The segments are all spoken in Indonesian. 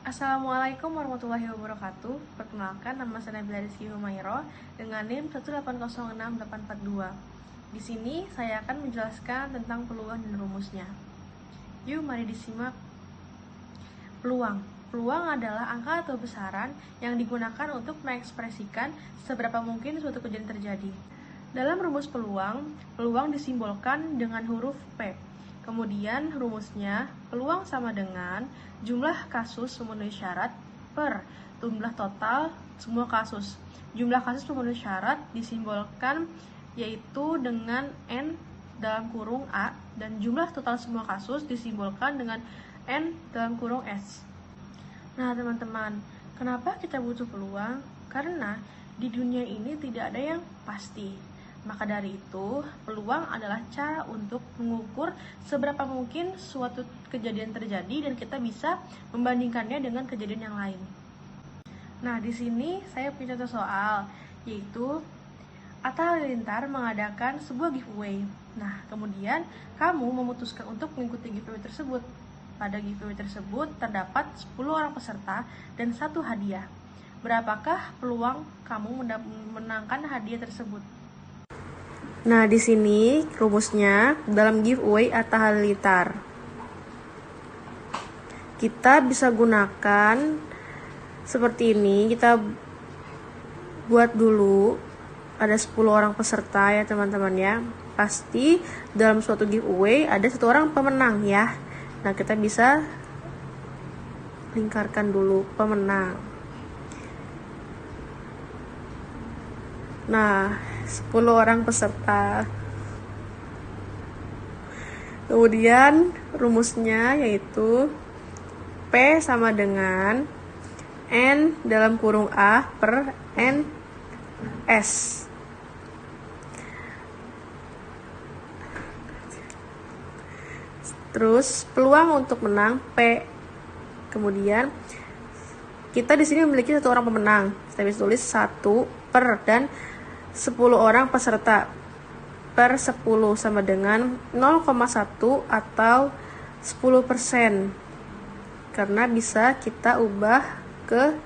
Assalamualaikum warahmatullahi wabarakatuh. Perkenalkan, nama saya Nabila Rizky Humairo dengan NIM 1806842. Di sini saya akan menjelaskan tentang peluang dan rumusnya. Yuk, mari disimak. Peluang. Peluang adalah angka atau besaran yang digunakan untuk mengekspresikan seberapa mungkin suatu kejadian terjadi. Dalam rumus peluang, peluang disimbolkan dengan huruf P. Kemudian rumusnya, peluang sama dengan jumlah kasus memenuhi syarat per jumlah total semua kasus. Jumlah kasus memenuhi syarat disimbolkan yaitu dengan N dalam kurung A, dan jumlah total semua kasus disimbolkan dengan N dalam kurung S. Nah teman-teman, kenapa kita butuh peluang? Karena di dunia ini tidak ada yang pasti. Maka dari itu, peluang adalah cara untuk mengukur seberapa mungkin suatu kejadian terjadi dan kita bisa membandingkannya dengan kejadian yang lain. Nah, di sini saya punya contoh soal, yaitu Atta Halilintar mengadakan sebuah giveaway. Nah, kemudian kamu memutuskan untuk mengikuti giveaway tersebut. Pada giveaway tersebut terdapat 10 orang peserta dan 1 hadiah. Berapakah peluang kamu memenangkan hadiah tersebut? Nah, di sini rumusnya dalam giveaway Atta Halilintar. Kita bisa gunakan seperti ini. Kita buat dulu ada 10 orang peserta ya teman-teman ya. Pasti dalam suatu giveaway ada 1 orang pemenang ya. Nah, kita bisa lingkarkan dulu pemenang. Nah, 10 orang peserta. Kemudian rumusnya yaitu P sama dengan N dalam kurung A per N S. Terus peluang untuk menang P. Kemudian kita di sini memiliki 1 orang pemenang. Kita bisa tulis 1 per dan 10 orang peserta per 10 sama dengan 0,1 atau 10%. Karena bisa kita ubah ke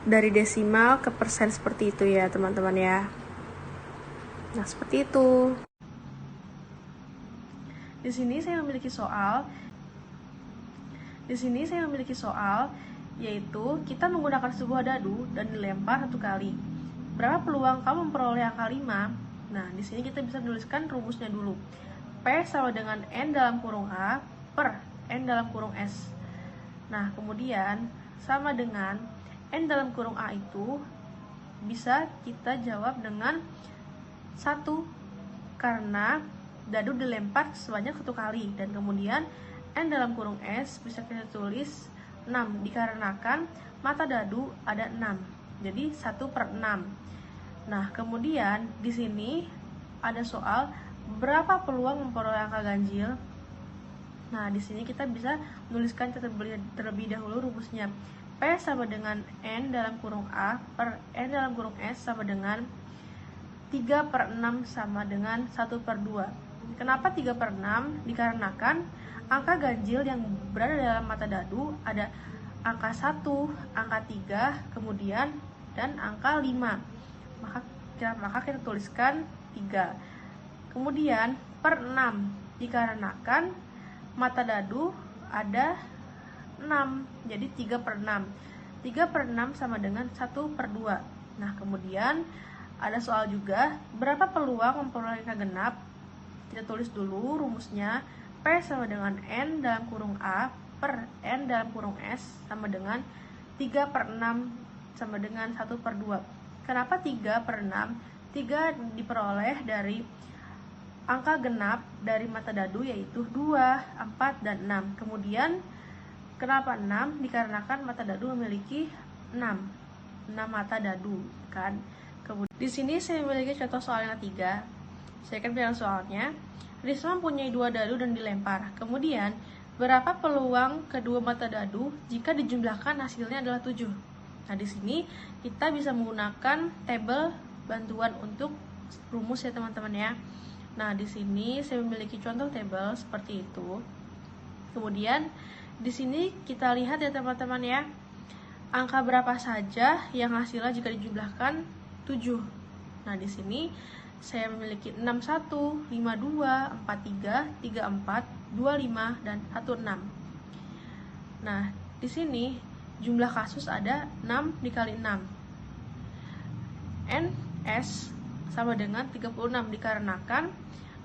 dari desimal ke persen seperti itu ya teman-teman ya. Nah, seperti itu. Di sini saya memiliki soal yaitu kita menggunakan sebuah dadu dan dilempar 1 kali. Berapa peluang kamu memperoleh angka 5? Nah, di sini kita bisa menuliskan rumusnya dulu. P sama dengan N dalam kurung A per N dalam kurung S. Nah, kemudian sama dengan N dalam kurung A itu bisa kita jawab dengan 1 karena dadu dilempar sebanyak 1 kali, dan kemudian N dalam kurung S bisa kita tulis 6 dikarenakan mata dadu ada 6. Jadi 1 per 6. Nah, kemudian di sini ada soal berapa peluang memperoleh angka ganjil. Nah, di sini kita bisa menuliskan terlebih dahulu rumusnya. P sama dengan N dalam kurung A per N dalam kurung S sama dengan 3 per 6 sama dengan 1 per 2. Kenapa 3 per 6? Dikarenakan angka ganjil yang berada dalam mata dadu ada angka 1, angka 3, kemudian dan angka 5. Maka kita tuliskan 3. Kemudian per 6 dikarenakan mata dadu ada 6. Jadi 3 per 6. 3 per 6 sama dengan 1 per 2. Nah, kemudian ada soal juga berapa peluang memperoleh angka genap. Kita tulis dulu rumusnya. P sama dengan N dalam kurung A per N dalam kurung S sama dengan 3 per 6 sama dengan 1 per 2. Kenapa 3 per 6? 3 diperoleh dari angka genap dari mata dadu yaitu 2, 4, dan 6. Kemudian kenapa 6? Dikarenakan mata dadu memiliki 6 mata dadu kan. Kemudian di sini saya memiliki contoh soal yang ketiga. Saya akan bilang soalnya. Risma mempunyai 2 dadu dan dilempar. Kemudian berapa peluang kedua mata dadu jika dijumlahkan hasilnya adalah 7? Nah, di sini kita bisa menggunakan tabel bantuan untuk rumus ya teman-teman ya. Nah, di sini saya memiliki contoh tabel seperti itu. Kemudian Di sini kita lihat ya teman-teman ya, angka berapa saja yang hasilnya jika dijumlahkan 7. Nah, di sini saya memiliki 61, 52, 43, 34, 25, dan 16. Nah, di sini jumlah kasus ada 6 dikali 6. NS sama dengan 36 dikarenakan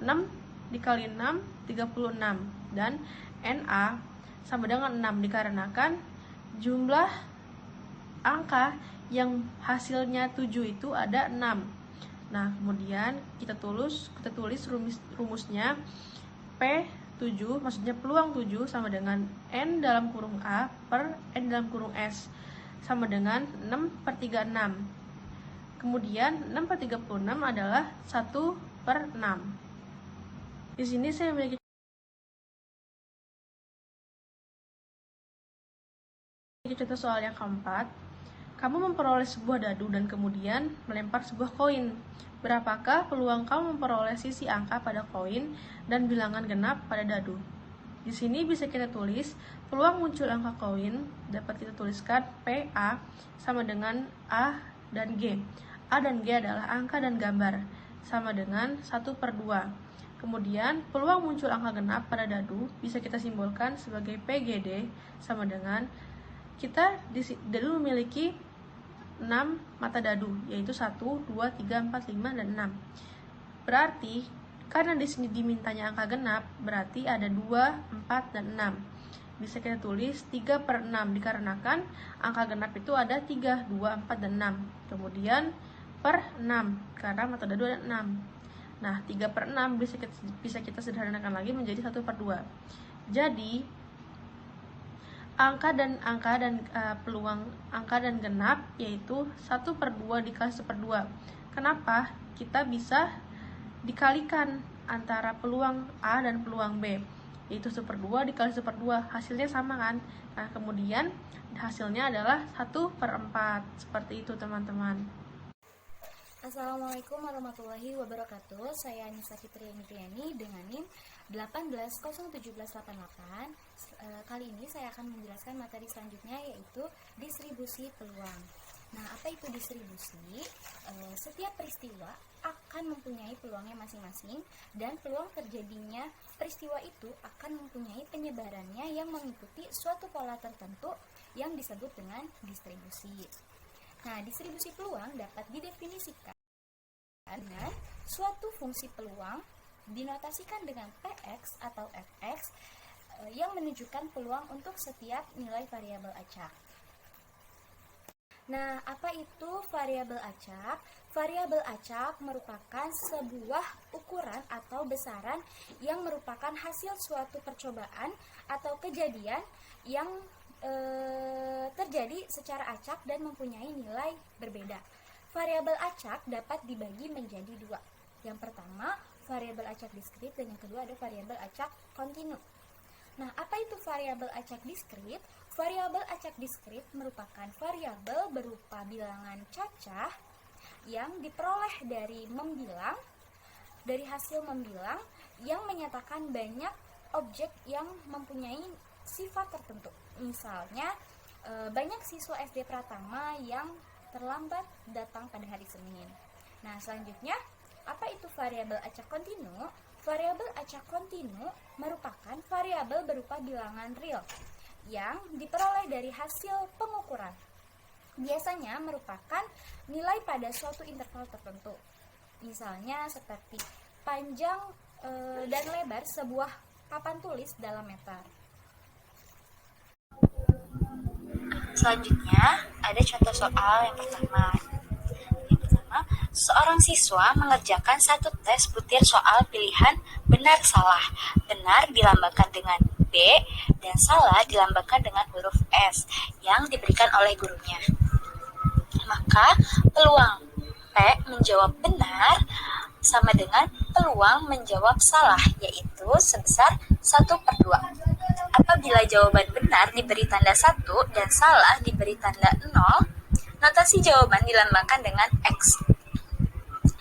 6 dikali 6, 36. Dan NA sama dengan 6 dikarenakan jumlah angka yang hasilnya 7 itu ada 6. Nah, kemudian kita tulis rumusnya P7, maksudnya peluang 7 sama dengan N dalam kurung A per N dalam kurung S sama dengan 6/36. Kemudian 6/36 adalah 1/6. Di sini saya memiliki contoh soal yang keempat. Kamu memperoleh sebuah dadu dan kemudian melempar sebuah koin. Berapakah peluang kamu memperoleh sisi angka pada koin dan bilangan genap pada dadu? Di sini bisa kita tulis peluang muncul angka koin dapat kita tuliskan PA sama dengan A dan G. A dan G adalah angka dan gambar sama dengan 1/2. Kemudian peluang muncul angka genap pada dadu bisa kita simbolkan sebagai PGD sama dengan kita dadu memiliki 6 mata dadu, yaitu 1, 2, 3, 4, 5, dan 6. Berarti karena di sini dimintanya angka genap, berarti ada 2, 4, dan 6. Bisa kita tulis 3/6 dikarenakan angka genap itu ada 3, 2, 4, dan 6. Kemudian per 6 karena mata dadu ada 6. Nah, 3/6 bisa kita sederhanakan lagi menjadi 1/2. Jadi peluang angka dan genap yaitu 1/2 dikali 1/2. Kenapa? Kita bisa dikalikan antara peluang A dan peluang B, yaitu 1/2 dikali 1/2, hasilnya sama kan? Nah, kemudian hasilnya adalah 1/4. Seperti itu teman-teman. Assalamualaikum warahmatullahi wabarakatuh. Saya Anissa Fitri Indriani dengan NIM 1801788. Kali ini saya akan menjelaskan materi selanjutnya, yaitu distribusi peluang. Nah, apa itu distribusi? Setiap peristiwa akan mempunyai peluangnya masing-masing, dan peluang terjadinya peristiwa itu akan mempunyai penyebarannya yang mengikuti suatu pola tertentu yang disebut dengan distribusi. Nah, distribusi peluang dapat didefinisikan dengan suatu fungsi peluang dinotasikan dengan Px atau Fx yang menunjukkan peluang untuk setiap nilai variabel acak. Nah, apa itu variabel acak? Variabel acak merupakan sebuah ukuran atau besaran yang merupakan hasil suatu percobaan atau kejadian yang terjadi secara acak dan mempunyai nilai berbeda. Variabel acak dapat dibagi menjadi dua. Yang pertama, variabel acak diskrit, dan yang kedua ada variabel acak kontinu. Nah, apa itu variabel acak diskrit? Variabel acak diskrit merupakan variabel berupa bilangan cacah yang diperoleh dari hasil membilang yang menyatakan banyak objek yang mempunyai sifat tertentu. Misalnya, banyak siswa SD Pratama yang terlambat datang pada hari Senin. Nah, selanjutnya, apa itu variabel acak kontinu? Variabel acak kontinu merupakan variabel berupa bilangan real yang diperoleh dari hasil pengukuran. Biasanya merupakan nilai pada suatu interval tertentu. Misalnya seperti panjang dan lebar sebuah papan tulis dalam meter. Selanjutnya, ada contoh soal yang pertama. Seorang siswa mengerjakan satu tes butir soal pilihan benar salah. Benar dilambangkan dengan B dan salah dilambangkan dengan huruf S yang diberikan oleh gurunya. Maka peluang P menjawab benar sama dengan peluang menjawab salah, yaitu sebesar 1/2. Apabila jawaban benar diberi tanda 1 dan salah diberi tanda 0, notasi jawaban dilambangkan dengan X.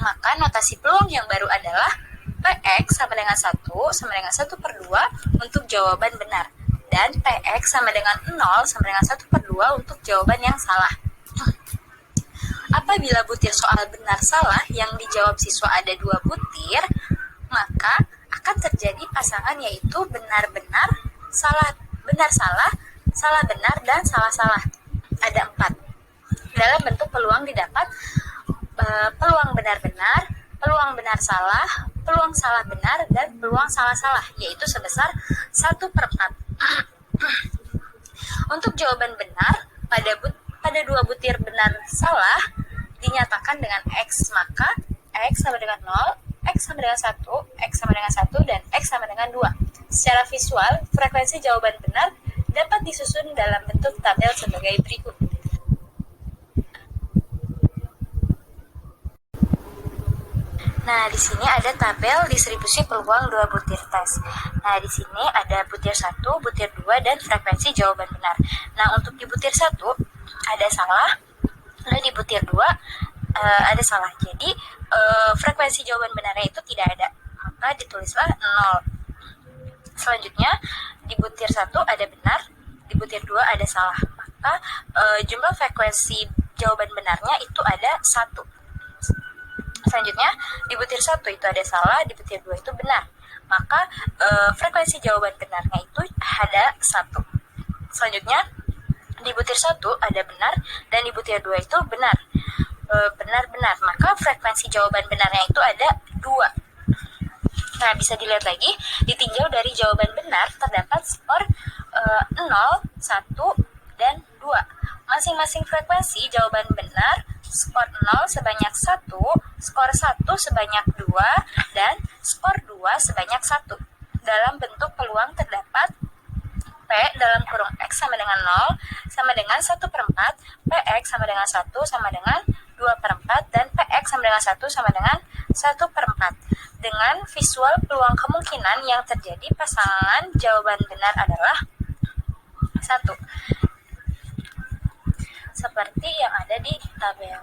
Maka notasi peluang yang baru adalah Px sama dengan 1 sama dengan 1/2 untuk jawaban benar. dan PX sama dengan 0 sama dengan 1/2 untuk jawaban yang salah. Apabila butir soal benar salah yang dijawab siswa ada 2 butir, maka akan terjadi pasangan yaitu benar-benar, salah-salah, salah-benar, dan salah-salah. Ada 4. Dalam bentuk peluang didapat peluang benar-benar, peluang benar salah, peluang salah benar, dan peluang salah-salah, yaitu sebesar 1/4. Untuk jawaban benar pada 2 butir benar salah dinyatakan dengan X, maka X sama dengan 0, X sama dengan 1, X sama dengan 1, dan X sama dengan 2. Secara visual, frekuensi jawaban benar dapat disusun dalam bentuk tabel sebagai berikut. Nah, di sini ada tabel distribusi peluang 2 butir tes. Nah, di sini ada butir 1, butir 2, dan frekuensi jawaban benar. Nah, untuk di butir 1 ada salah, lalu di butir 2 ada salah. Jadi, frekuensi jawaban benarnya itu tidak ada. Maka ditulislah 0. Selanjutnya, di butir 1 ada benar, di butir 2 ada salah. Maka jumlah frekuensi jawaban benarnya itu ada 1. Selanjutnya, di butir 1 itu ada salah, di butir 2 itu benar. Maka frekuensi jawaban benarnya itu ada 1. Selanjutnya, di butir 1 ada benar, dan di butir 2 itu benar. Benar-benar, maka frekuensi jawaban benarnya itu ada 2. Nah, bisa dilihat lagi, ditinjau dari jawaban benar terdapat skor 0, 1, dan 2. Masing-masing frekuensi jawaban benar skor 0 sebanyak 1, skor 1 sebanyak 2, dan skor 2 sebanyak 1. Dalam bentuk peluang terdapat P dalam kurung X sama dengan 0 sama dengan 1/4, PX sama dengan 1 sama dengan 2/4, dan PX sama dengan 1 sama dengan 1/4. Dengan visual peluang kemungkinan yang terjadi pasangan jawaban benar adalah 1. Seperti yang ada di tabel.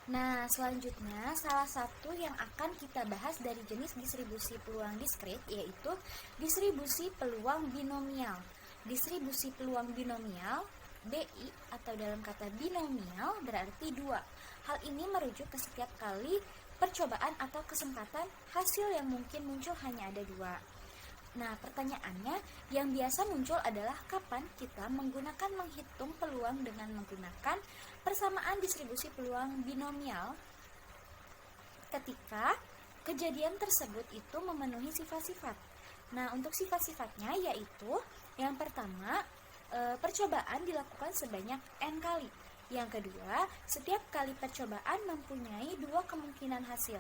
Nah, selanjutnya salah satu yang akan kita bahas dari jenis distribusi peluang diskrit yaitu distribusi peluang binomial. Distribusi peluang binomial, BI atau dalam kata binomial berarti 2. Hal ini merujuk ke setiap kali percobaan atau kesempatan hasil yang mungkin muncul hanya ada 2. Nah, pertanyaannya yang biasa muncul adalah kapan kita menghitung peluang dengan menggunakan persamaan distribusi peluang binomial ketika kejadian tersebut itu memenuhi sifat-sifat. Nah, untuk sifat-sifatnya yaitu yang pertama, percobaan dilakukan sebanyak N kali. Yang kedua, setiap kali percobaan mempunyai 2 kemungkinan hasil.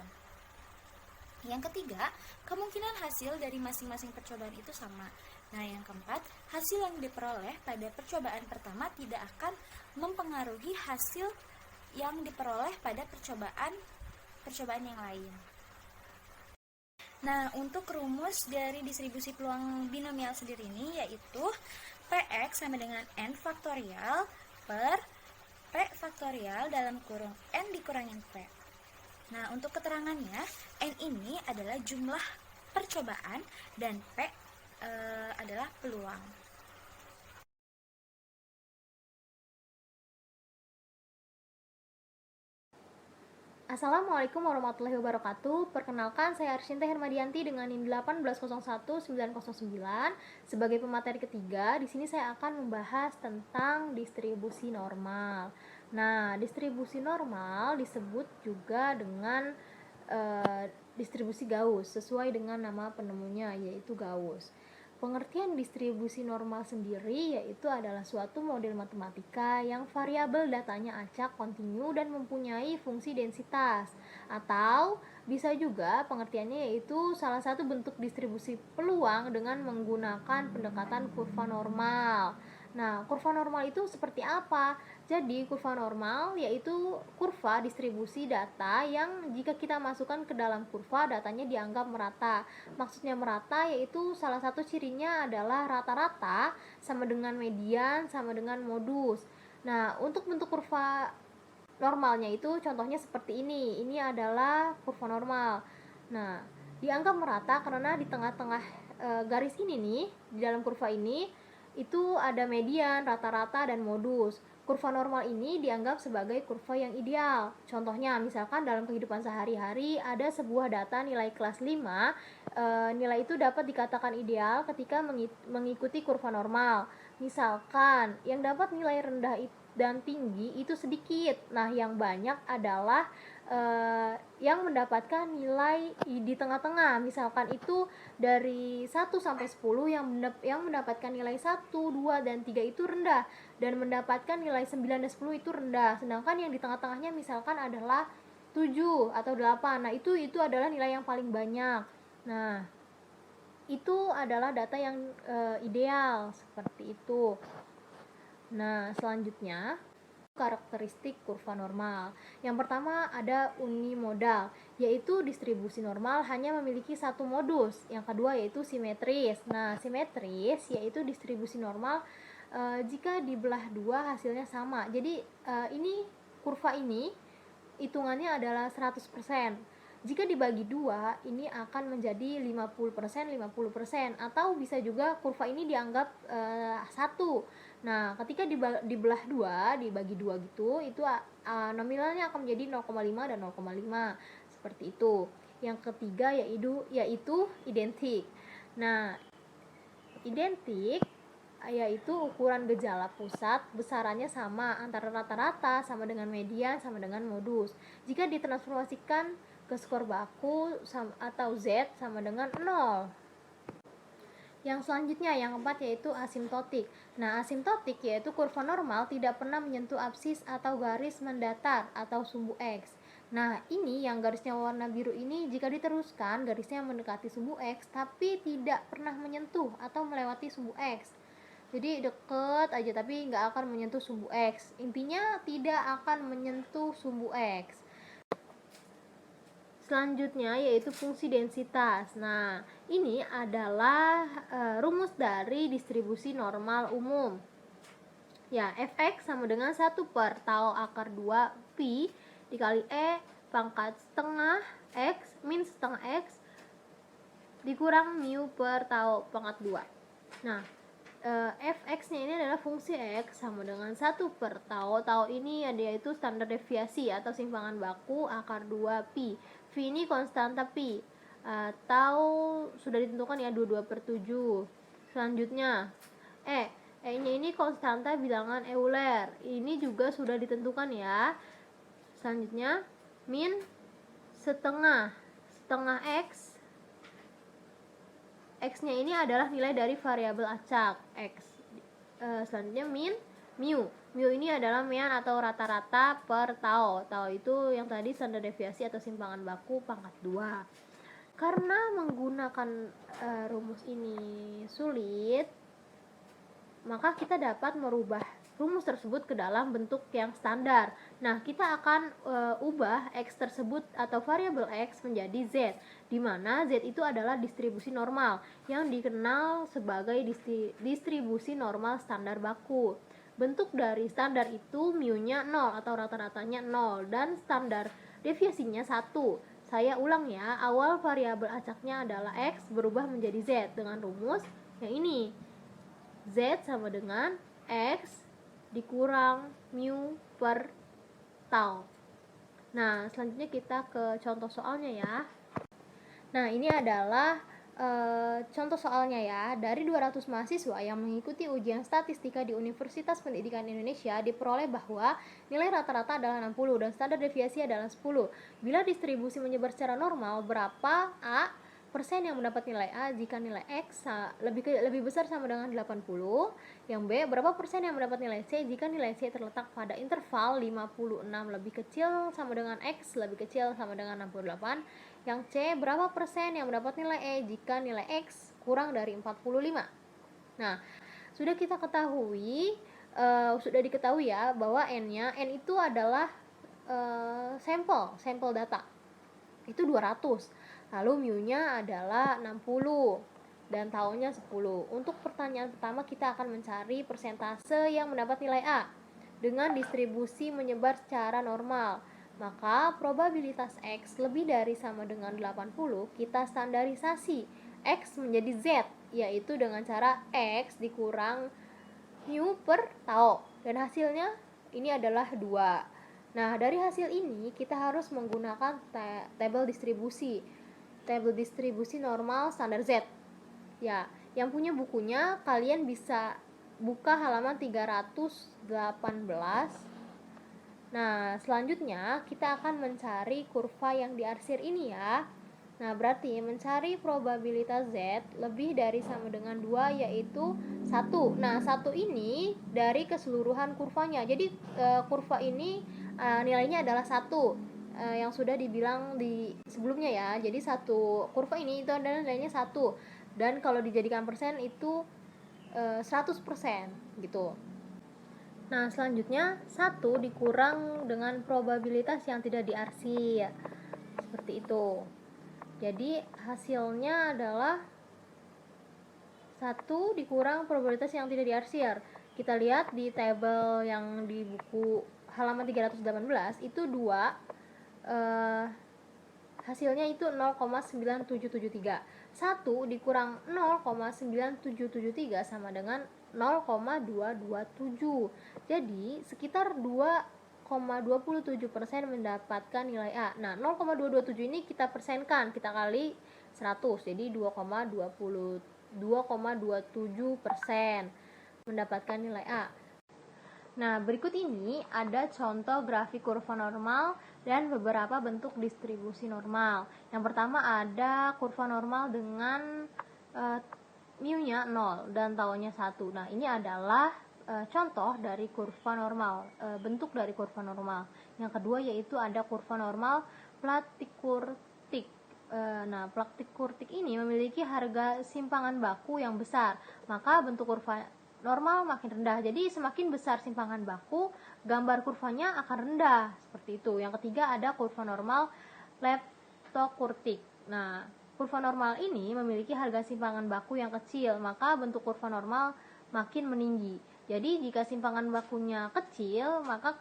Yang ketiga, kemungkinan hasil dari masing-masing percobaan itu sama. Nah, yang keempat, hasil yang diperoleh pada percobaan pertama tidak akan mempengaruhi hasil yang diperoleh pada percobaan yang lain. Nah, untuk rumus dari distribusi peluang binomial sendiri ini yaitu PX sama dengan N faktorial per P faktorial dalam kurung N dikurangin P. Nah, untuk keterangannya, N ini adalah jumlah percobaan dan P adalah peluang. Assalamualaikum warahmatullahi wabarakatuh. Perkenalkan, saya Arshinta Hermadianti dengan NIM 1801909 sebagai pemateri ketiga. Di sini saya akan membahas tentang distribusi normal. Nah, distribusi normal disebut juga dengan distribusi Gauss sesuai dengan nama penemunya yaitu Gauss. Pengertian distribusi normal sendiri yaitu adalah suatu model matematika yang variabel datanya acak, kontinu, dan mempunyai fungsi densitas. Atau bisa juga pengertiannya yaitu salah satu bentuk distribusi peluang dengan menggunakan pendekatan kurva normal. Nah, kurva normal itu seperti apa? Jadi, kurva normal yaitu kurva distribusi data yang jika kita masukkan ke dalam kurva, datanya dianggap merata. Maksudnya merata yaitu salah satu cirinya adalah rata-rata sama dengan median sama dengan modus. Nah, untuk bentuk kurva normalnya itu contohnya seperti ini. Ini adalah kurva normal. Nah, dianggap merata karena di tengah-tengah garis ini nih, di dalam kurva ini itu ada median, rata-rata, dan modus. Kurva normal ini dianggap sebagai kurva yang ideal. Contohnya, misalkan dalam kehidupan sehari-hari ada sebuah data nilai kelas 5, nilai itu dapat dikatakan ideal ketika mengikuti kurva normal. Misalkan, yang dapat nilai rendah dan tinggi itu sedikit. Nah, yang banyak adalah yang mendapatkan nilai di tengah-tengah. Misalkan itu dari 1 sampai 10 yang mendapatkan nilai 1, 2, dan 3 itu rendah, dan mendapatkan nilai 9 dan 10 itu rendah. Sedangkan yang di tengah-tengahnya misalkan adalah 7 atau 8. Nah, itu adalah nilai yang paling banyak. Nah, itu adalah data yang ideal seperti itu. Nah, selanjutnya karakteristik kurva normal. Yang pertama ada unimodal, yaitu distribusi normal hanya memiliki satu modus. Yang kedua yaitu simetris. Nah, simetris yaitu distribusi normal jika dibelah dua hasilnya sama. Jadi ini kurva ini hitungannya adalah 100%. Jika dibagi dua, ini akan menjadi 50%, 50%, atau bisa juga kurva ini dianggap satu. Nah, ketika dibelah dua, dibagi dua gitu, itu nominalnya akan menjadi 0,5 dan 0,5 seperti itu. Yang ketiga yaitu identik. Nah, identik yaitu ukuran gejala pusat besarannya sama antara rata-rata sama dengan median sama dengan modus. Jika ditransformasikan ke skor baku atau Z sama dengan 0. Yang selanjutnya, yang keempat, yaitu asimptotik. Nah, asimptotik yaitu kurva normal tidak pernah menyentuh absis atau garis mendatar atau sumbu X. Nah, ini yang garisnya warna biru ini jika diteruskan garisnya mendekati sumbu X tapi tidak pernah menyentuh atau melewati sumbu X. Jadi deket aja tapi nggak akan menyentuh sumbu X. Intinya tidak akan menyentuh sumbu X. Selanjutnya yaitu fungsi densitas. Nah, ini adalah rumus dari distribusi normal umum. Ya, fx sama dengan 1 per tau akar 2 pi dikali e pangkat setengah x min setengah x dikurang mu per tau pangkat 2. Nah, fx-nya ini adalah fungsi x sama dengan 1 per tau. Tau ini yaitu standar deviasi atau simpangan baku akar 2 pi. V ini konstanta pi. Tau sudah ditentukan ya 22/7. Selanjutnya E-nya ini konstanta bilangan Euler. Ini juga sudah ditentukan ya. Selanjutnya min setengah X. X-nya ini adalah nilai dari variabel acak X. Selanjutnya min mu. Mu ini adalah mean atau rata-rata per tau. Tau itu yang tadi standar deviasi atau simpangan baku pangkat 2. Karena menggunakan rumus ini sulit, maka kita dapat merubah rumus tersebut ke dalam bentuk yang standar. Nah, kita akan ubah X tersebut atau variabel X menjadi Z, di mana Z itu adalah distribusi normal yang dikenal sebagai distribusi normal standar baku. Bentuk dari standar itu mu-nya 0 atau rata-ratanya 0 dan standar deviasinya 1. Saya ulang ya, awal variabel acaknya adalah X berubah menjadi Z dengan rumus yang ini. Z sama dengan X dikurang mu per tau. Nah, selanjutnya kita ke contoh soalnya ya. Nah, ini adalah contoh soalnya ya. Dari 200 mahasiswa yang mengikuti ujian statistika di Universitas Pendidikan Indonesia diperoleh bahwa nilai rata-rata adalah 60 dan standar deviasi adalah 10. Bila distribusi menyebar secara normal, berapa A persen yang mendapat nilai A jika nilai X lebih besar sama dengan 80? Yang B, berapa persen yang mendapat nilai C jika nilai C terletak pada interval 56 lebih kecil sama dengan X lebih kecil sama dengan 68? Yang C, berapa persen yang mendapat nilai E jika nilai X kurang dari 45? Nah, sudah diketahui ya bahwa N itu adalah sampel data. Itu 200. Lalu mu-nya adalah 60 dan taunya 10. Untuk pertanyaan pertama kita akan mencari persentase yang mendapat nilai A dengan distribusi menyebar secara normal. Maka probabilitas X lebih dari sama dengan 80, kita standarisasi X menjadi Z, yaitu dengan cara X dikurang mu per tau, dan hasilnya ini adalah 2. Nah, dari hasil ini kita harus menggunakan tabel distribusi normal standar Z. Ya, yang punya bukunya kalian bisa buka halaman 318. Nah, selanjutnya kita akan mencari kurva yang diarsir ini ya. Nah, berarti mencari probabilitas Z lebih dari sama dengan 2 yaitu 1. Nah, 1 ini dari keseluruhan kurvanya. Jadi kurva ini nilainya adalah 1 yang sudah dibilang di sebelumnya ya. Jadi satu kurva ini itu adalah nilainya 1. Dan kalau dijadikan persen itu 100% gitu. Nah, selanjutnya 1 dikurang dengan probabilitas yang tidak diarsir. Seperti itu. Jadi hasilnya adalah 1 dikurang probabilitas yang tidak diarsir. Kita lihat di tabel yang di buku halaman 318 itu 2 hasilnya itu 0,9773. 1 dikurang 0,9773 sama dengan 0,227. Jadi sekitar 2,27% mendapatkan nilai A. Nah, 0,227 ini kita persenkan, kita kali 100, jadi 2,27% mendapatkan nilai A. Nah, berikut ini ada contoh grafik kurva normal dan beberapa bentuk distribusi normal. Yang pertama ada kurva normal dengan mu-nya 0 dan taunya 1. Nah, ini adalah contoh dari kurva normal, bentuk dari kurva normal. Yang kedua yaitu ada kurva normal Platik-Kurtik. Nah, Platik-Kurtik ini memiliki harga simpangan baku yang besar, maka bentuk kurva normal makin rendah. Jadi semakin besar simpangan baku, gambar kurvanya akan rendah, seperti itu. Yang ketiga ada kurva normal Leptokurtik. Nah, kurva normal ini memiliki harga simpangan baku yang kecil, maka bentuk kurva normal makin meninggi. Jadi jika simpangan bakunya kecil, maka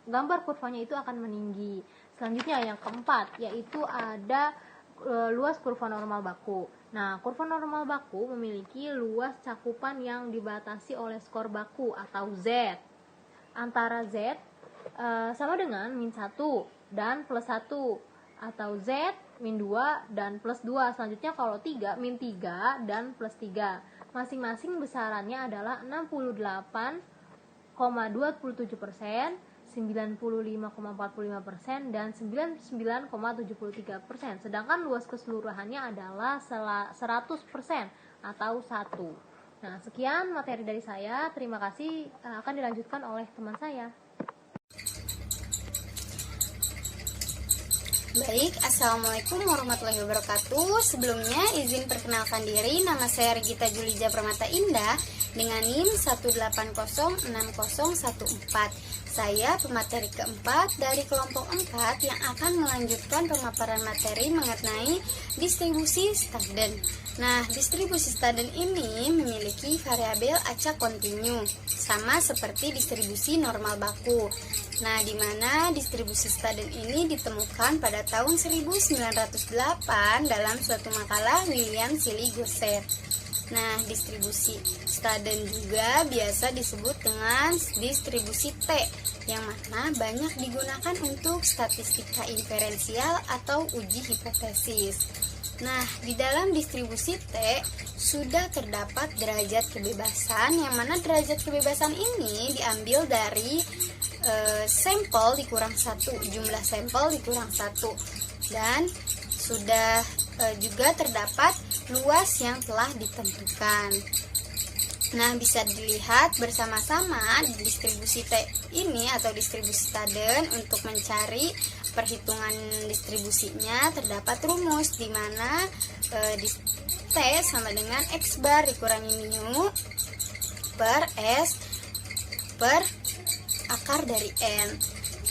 gambar kurvanya itu akan meninggi. Selanjutnya yang keempat yaitu ada luas kurva normal baku. Nah, kurva normal baku memiliki luas cakupan yang dibatasi oleh skor baku atau Z. Antara Z sama dengan min 1 dan plus 1, atau Z min 2 dan plus 2. Selanjutnya kalau 3, min 3 dan plus 3. Masing-masing besarannya adalah 68,27%, 95,45% dan 99,73%. Sedangkan luas keseluruhannya adalah 100% atau 1. Nah, sekian materi dari saya. Terima kasih. Akan dilanjutkan oleh teman saya. Baik, Assalamualaikum warahmatullahi wabarakatuh. Sebelumnya izin perkenalkan diri, nama saya Regita Julija Permata Indah dengan NIM 1806014. Saya pemateri keempat dari kelompok 4 yang akan melanjutkan pemaparan materi mengenai distribusi Staden. Nah, distribusi Staden ini memiliki variabel acak kontinu, sama seperti distribusi normal baku. Nah, di mana distribusi Staden ini ditemukan pada tahun 1908 dalam suatu makalah William Seeley Gosset. Nah, distribusi Staden juga biasa disebut dengan distribusi T, yang mana banyak digunakan untuk statistika inferensial atau uji hipotesis. Nah, di dalam distribusi T sudah terdapat derajat kebebasan, yang mana derajat kebebasan ini diambil dari sampel dikurang 1, jumlah sampel dikurang 1, dan sudah juga terdapat luas yang telah ditentukan. Nah, bisa dilihat bersama-sama distribusi T ini atau distribusi Staden. Untuk mencari perhitungan distribusinya terdapat rumus di mana T sama dengan X bar dikurangi mu per S per akar dari N.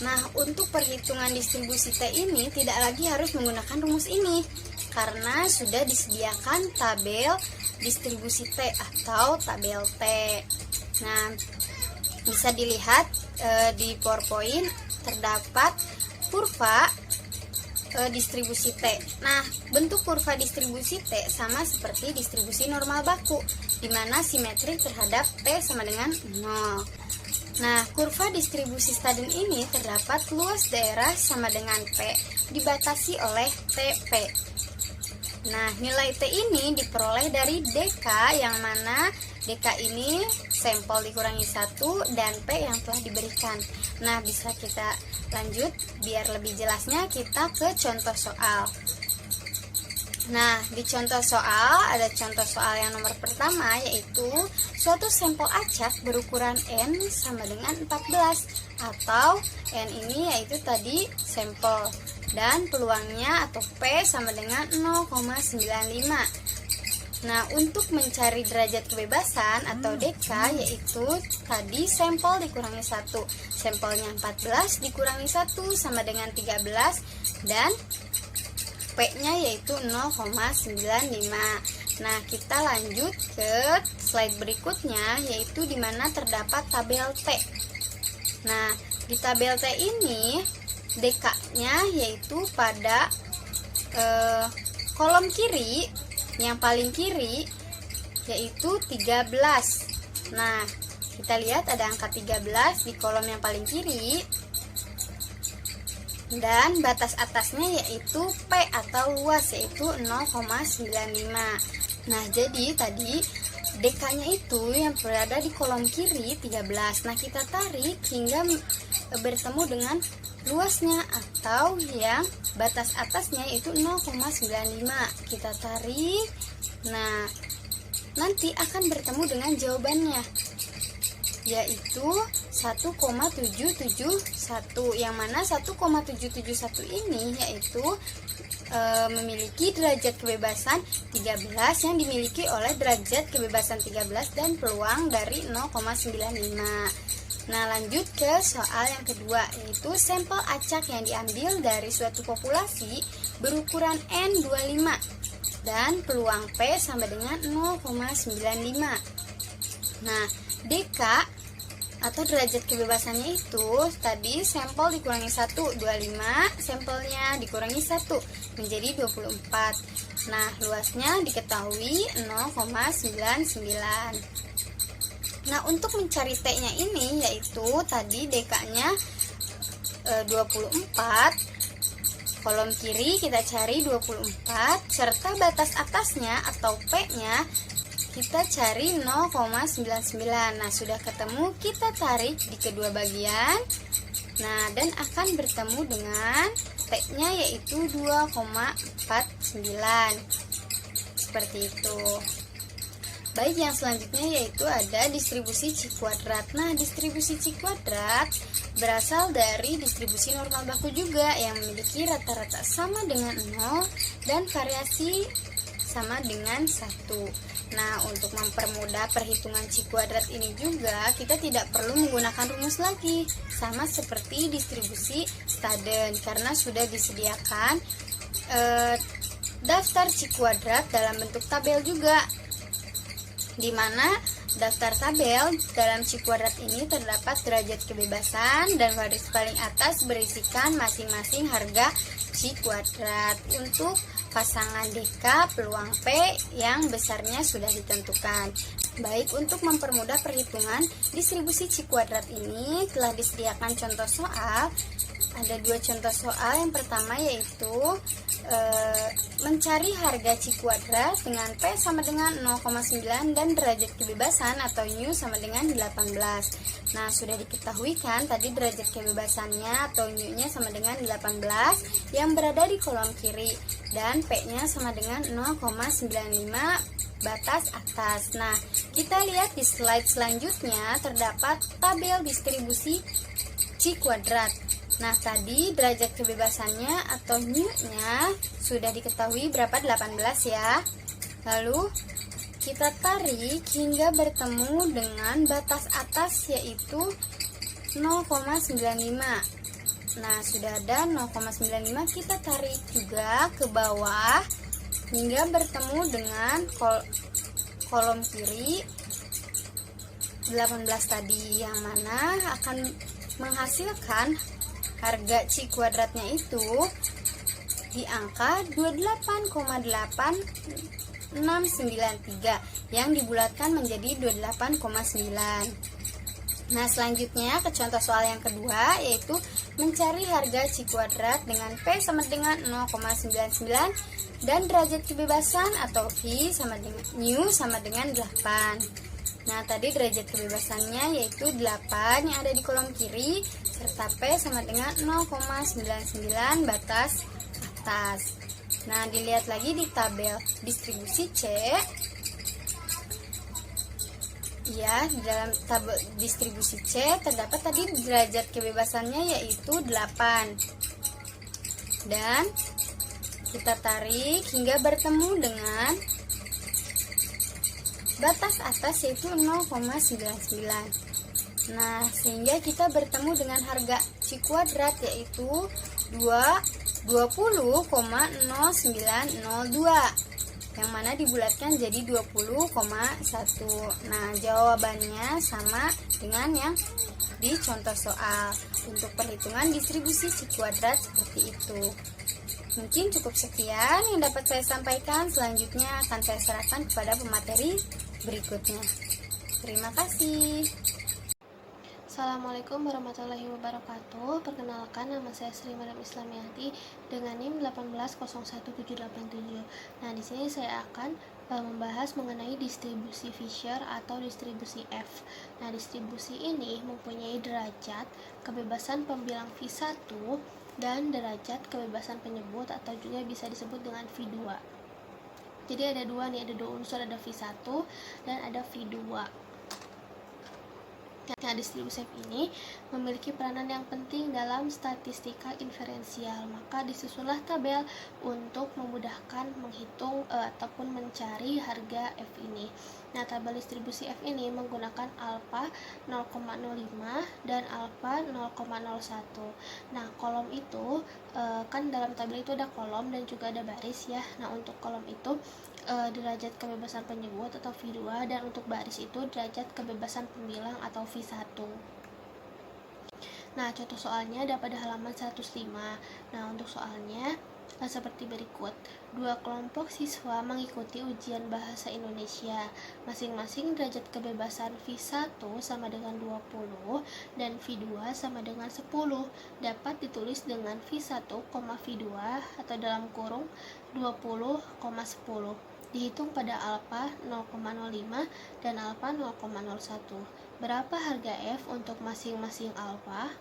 Nah, untuk perhitungan distribusi T ini tidak lagi harus menggunakan rumus ini, karena sudah disediakan tabel distribusi T atau tabel T. Nah, bisa dilihat di PowerPoint terdapat kurva distribusi T. Nah, bentuk kurva distribusi T sama seperti distribusi normal baku. dimana simetrik terhadap P sama dengan 0. Nah, kurva distribusi Staden ini terdapat luas daerah sama dengan P dibatasi oleh TP. Nah, nilai T ini diperoleh dari DK yang mana DK ini sampel dikurangi 1 dan P yang telah diberikan. Nah, bisa kita lanjut biar lebih jelasnya kita ke contoh soal. Nah, di contoh soal ada contoh soal yang nomor pertama yaitu suatu sampel acak berukuran N sama dengan 14 atau N ini yaitu tadi sampel dan peluangnya atau P sama dengan 0,95. Nah, untuk mencari derajat kebebasan atau DK yaitu tadi sampel dikurangi 1. Sampelnya 14 dikurangi 1 sama dengan 13 dan P-nya yaitu 0,95. Nah, kita lanjut ke slide berikutnya yaitu di mana terdapat tabel T. Nah, di tabel T ini DK-nya yaitu pada kolom kiri yang paling kiri yaitu 13. Nah, kita lihat ada angka 13 di kolom yang paling kiri. Dan batas atasnya yaitu P atau luas yaitu 0,95. Nah, jadi tadi DK-nya itu yang berada di kolom kiri 13. Nah, kita tarik hingga bertemu dengan luasnya atau yang batas atasnya yaitu 0,95. Kita tarik. Nah, nanti akan bertemu dengan jawabannya yaitu 1,771 yang mana 1,771 ini yaitu memiliki derajat kebebasan 13 yang dimiliki oleh derajat kebebasan 13 dan peluang dari 0,95. Nah, lanjut ke soal yang kedua yaitu sampel acak yang diambil dari suatu populasi berukuran N25 dan peluang P sama dengan 0,95. Nah, DK atau derajat kebebasannya itu tadi sampel dikurangi 1, 25, sampelnya dikurangi 1 menjadi 24. Nah, luasnya diketahui 0,99. Nah, untuk mencari T-nya ini yaitu tadi DK-nya 24, kolom kiri kita cari 24 serta batas atasnya atau P-nya kita cari 0,99. Nah, sudah ketemu, kita tarik di kedua bagian. Nah, dan akan bertemu dengan T-nya yaitu 2,49. Seperti itu. Baik, yang selanjutnya yaitu ada distribusi C kuadrat. Nah, distribusi C kuadrat berasal dari distribusi normal baku juga yang memiliki rata-rata sama dengan 0 dan variasi sama dengan 1. Nah, untuk mempermudah perhitungan C kuadrat ini juga kita tidak perlu menggunakan rumus lagi, sama seperti distribusi Staden karena sudah disediakan daftar C kuadrat dalam bentuk tabel juga, di mana daftar tabel dalam C kuadrat ini terdapat derajat kebebasan dan baris paling atas berisikan masing-masing harga C kuadrat untuk pasangan DK peluang P yang besarnya sudah ditentukan. Baik, untuk mempermudah perhitungan distribusi C kuadrat ini telah disediakan contoh soal. Ada dua contoh soal. Yang pertama yaitu mencari harga C kuadrat dengan P sama dengan 0,9 dan derajat kebebasan atau nu sama dengan 18. Nah, sudah diketahui kan tadi derajat kebebasannya atau nu-nya sama dengan 18 yang berada di kolom kiri dan P-nya sama dengan 0,95 batas atas. Nah, kita lihat di slide selanjutnya terdapat tabel distribusi C kuadrat. Nah, tadi derajat kebebasannya atau nu-nya sudah diketahui berapa, 18 ya. Lalu kita tarik hingga bertemu dengan batas atas yaitu 0,95. Nah, sudah ada 0,95, kita tarik juga ke bawah hingga bertemu dengan kolom kiri 18 tadi, yang mana akan menghasilkan harga C kuadratnya itu di angka 28,8 693 yang dibulatkan menjadi 28,9. Nah, selanjutnya ke contoh soal yang kedua, yaitu mencari harga C kuadrat dengan P sama dengan 0,99 dan derajat kebebasan atau V sama dengan mu sama dengan 8. Nah, tadi derajat kebebasannya yaitu 8 yang ada di kolom kiri serta P sama dengan 0,99 batas atas. Nah, dilihat lagi di tabel distribusi C. Ya, di dalam tabel distribusi C terdapat tadi derajat kebebasannya yaitu 8. Dan kita tarik hingga bertemu dengan batas atas yaitu 0,99. Nah, sehingga kita bertemu dengan harga C kuadrat yaitu 20,0902 yang mana dibulatkan jadi 20,1. Nah, jawabannya sama dengan yang di contoh soal. Untuk perhitungan distribusi C kuadrat seperti itu. Mungkin cukup sekian yang dapat saya sampaikan. Selanjutnya akan saya serahkan kepada pemateri berikutnya. Terima kasih. Assalamualaikum warahmatullahi wabarakatuh. Perkenalkan, nama saya Sri Mariam Islamiati dengan NIM 1801787. Nah, di sini saya akan membahas mengenai distribusi Fisher atau distribusi F. Nah, distribusi ini mempunyai derajat kebebasan pembilang V1 dan derajat kebebasan penyebut atau juga bisa disebut dengan V2. Jadi ada dua unsur, ada V1 dan ada V2. Nah, distribusi F ini memiliki peranan yang penting dalam statistika inferensial. Maka disusunlah tabel untuk memudahkan menghitung ataupun mencari harga F ini. Nah, tabel distribusi F ini menggunakan alfa 0,05 dan alfa 0,01. Nah, kolom itu kan dalam tabel itu ada kolom dan juga ada baris ya. Nah, untuk kolom itu derajat kebebasan penyebut atau V2 dan untuk baris itu derajat kebebasan pembilang atau V1. Nah, contoh soalnya ada pada halaman 105. Nah, untuk soalnya seperti berikut. Dua kelompok siswa mengikuti ujian bahasa Indonesia. Masing-masing derajat kebebasan V1 sama dengan 20 dan V2 sama dengan 10. Dapat ditulis dengan V1, V2 atau dalam kurung 20,10. Dihitung pada alfa 0,05 dan alfa 0,01. Berapa harga F untuk masing-masing alfa?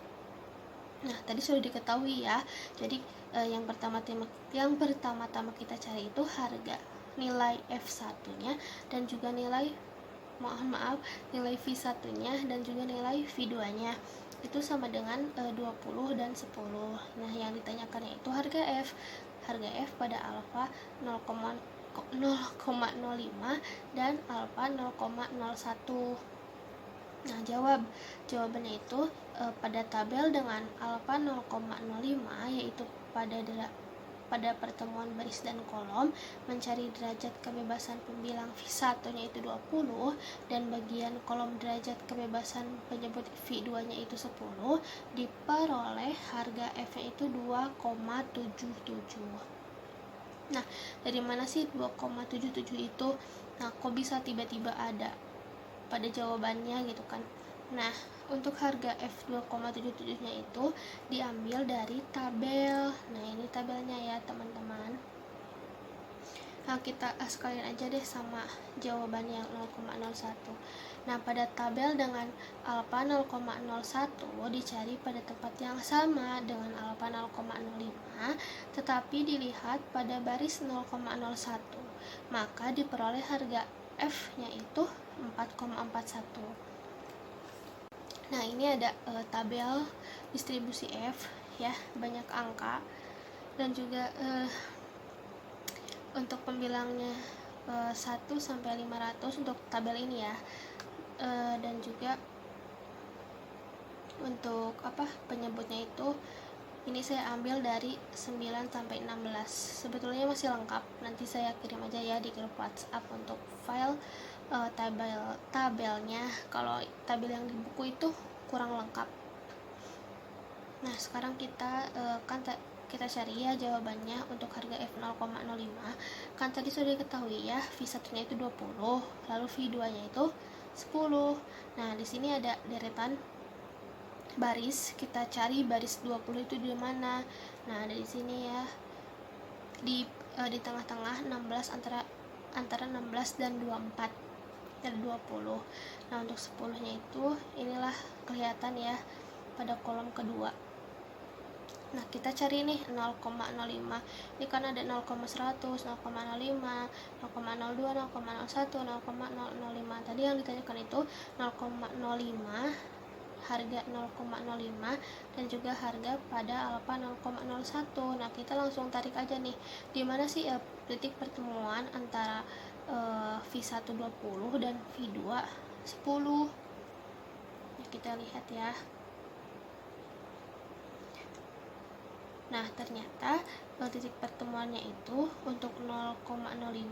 Nah, tadi sudah diketahui ya. Jadi yang pertama-tama kita cari itu harga nilai F1-nya dan juga nilai nilai V1-nya dan juga nilai V2-nya. Itu sama dengan 20 dan 10. Nah, yang ditanyakan yaitu harga F. Harga F pada alfa 0,05 dan alfa 0,01. Nah, jawabannya itu pada tabel dengan alfa 0,05 yaitu pada pertemuan baris dan kolom mencari derajat kebebasan pembilang V1 nya itu 20 dan bagian kolom derajat kebebasan penyebut V2 nya itu 10, diperoleh harga F nya itu 2,77. Nah, dari mana sih 2,77 itu? Nah, kok bisa tiba-tiba ada pada jawabannya gitu kan. Nah, untuk harga F 2,77 nya itu diambil dari tabel. Nah, ini tabelnya ya teman-teman. Nah, kita sekalian aja deh sama jawabannya yang 0,01. Nah, pada tabel dengan alfa 0,01 dicari pada tempat yang sama dengan alfa 0,05, tetapi dilihat pada baris 0,01, maka diperoleh harga F-nya itu 4,41. Nah, ini ada tabel distribusi F ya, banyak angka dan juga untuk pembilangnya 1 sampai 500 untuk tabel ini ya. Dan juga untuk penyebutnya itu ini saya ambil dari 9 sampai 16. Sebetulnya masih lengkap. Nanti saya kirim aja ya di grup WhatsApp untuk file tabelnya. Kalau tabel yang di buku itu kurang lengkap. Nah, sekarang kita kita cari ya jawabannya untuk harga F0,05. Kan tadi sudah diketahui ya, V1 nya itu 20, lalu V2 nya itu 10. Nah di sini ada deretan baris, kita cari baris 20 itu di mana. Nah ada di sini ya, di tengah-tengah 16, antara 16 dan 24 dan 20. Nah untuk 10 nya itu inilah kelihatan ya pada kolom kedua. Nah kita cari nih 0,05, ini kan ada 0,100, 0,05, 0,02, 0,01, 0,005. Tadi yang ditanyakan itu 0,05, harga 0,05 dan juga harga pada alfa 0,01. Nah kita langsung tarik aja nih, di mana sih titik pertemuan antara V1 20 dan V2 10. Nah, kita lihat ya. Nah ternyata titik pertemuannya itu untuk 0,05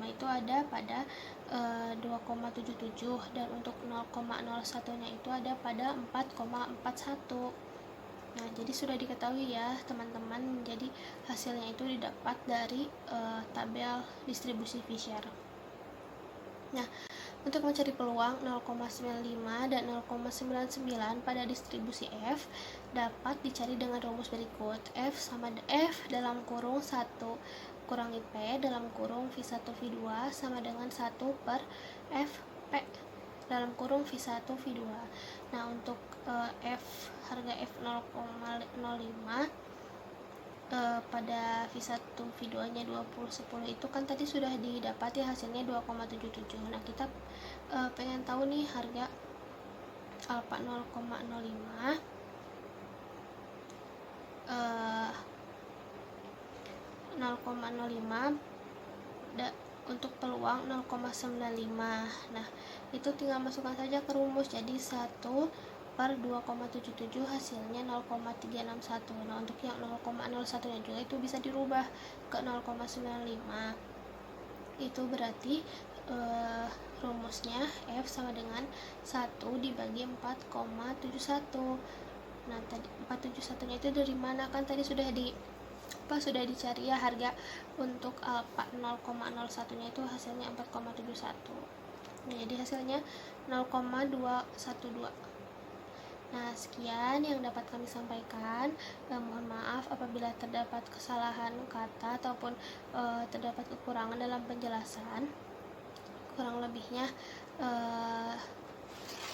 itu ada pada 2,77 dan untuk 0,01 nya itu ada pada 4,41. Nah jadi sudah diketahui ya teman-teman, jadi hasilnya itu didapat dari tabel distribusi Fisher. Nah untuk mencari peluang 0,95 dan 0,99 pada distribusi F dapat dicari dengan rumus berikut. F sama F dalam kurung 1 kurangi P dalam kurung V1 V2 sama dengan 1 per FP dalam kurung V1 V2. Nah untuk F harga F0,05 pada V1 V2 nya 2010 itu kan tadi sudah didapati hasilnya 2,77. Nah kita pengen tahu nih harga alfa 0,05 untuk peluang 0,95. Nah itu tinggal masukkan saja ke rumus, jadi 1 per 2,77 hasilnya 0,361. Nah untuk yang 0,01 nya juga itu bisa dirubah ke 0,95. Itu berarti rumusnya F sama dengan 1 dibagi 4,71. Nah tadi 471 nya itu dari mana, kan tadi sudah dicari ya harga untuk alfa 0,01 nya itu hasilnya 4,71. Nah, jadi hasilnya 0,212. Nah, sekian yang dapat kami sampaikan. Mohon maaf apabila terdapat kesalahan kata ataupun terdapat kekurangan dalam penjelasan. Kurang lebihnya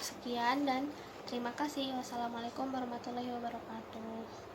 sekian dan terima kasih. Wassalamualaikum warahmatullahi wabarakatuh.